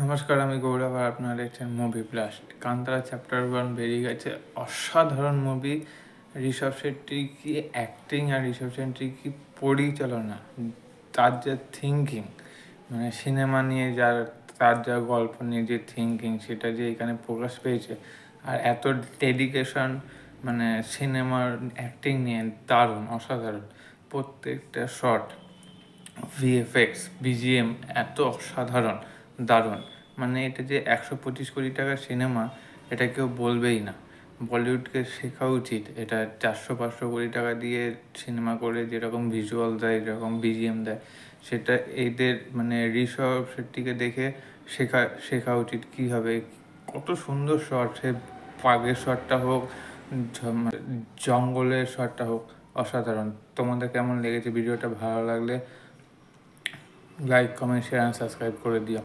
নমস্কার, আমি গৌরব আর আপনারা দেখছেন মুভি ব্লাস্ট। কান্তারা চ্যাপ্টার 1 বেরিয়ে গেছে। অসাধারণ মুভি। ঋষভ শেট্টির কি অ্যাক্টিং আর ঋষভ শেট্টির কি পরিচালনা, তার যা থিঙ্কিং, মানে সিনেমা নিয়ে তার যা গল্প নিয়ে যে থিঙ্কিং, সেটা যে এখানে প্রকাশ পেয়েছে। আর এত ডেডিকেশন, মানে সিনেমার অ্যাক্টিং নিয়ে দারুণ, অসাধারণ। প্রত্যেকটা শট, ভিএফএক্স, বিজিএম এত অসাধারণ, দারুণ। মানে এটা যে 125 কোটি টাকার সিনেমা, এটা কেউ বলবেই না। বলিউডকে শেখা উচিত এটা। 400-500 কোটি টাকা দিয়ে সিনেমা করে যেরকম ভিজুয়াল দেয়, যেরকম বিজিএম দেয়, সেটা এদের মানে ঋষভ শেট্টিকে দেখে শেখা উচিত কীভাবে। কত সুন্দর শট, সে পাগের শটটা হোক, জঙ্গলের শটটা হোক, অসাধারণ। তোমাদের কেমন লেগেছে ভিডিওটা? ভালো লাগলে like, comment, share and subscribe করে দিও।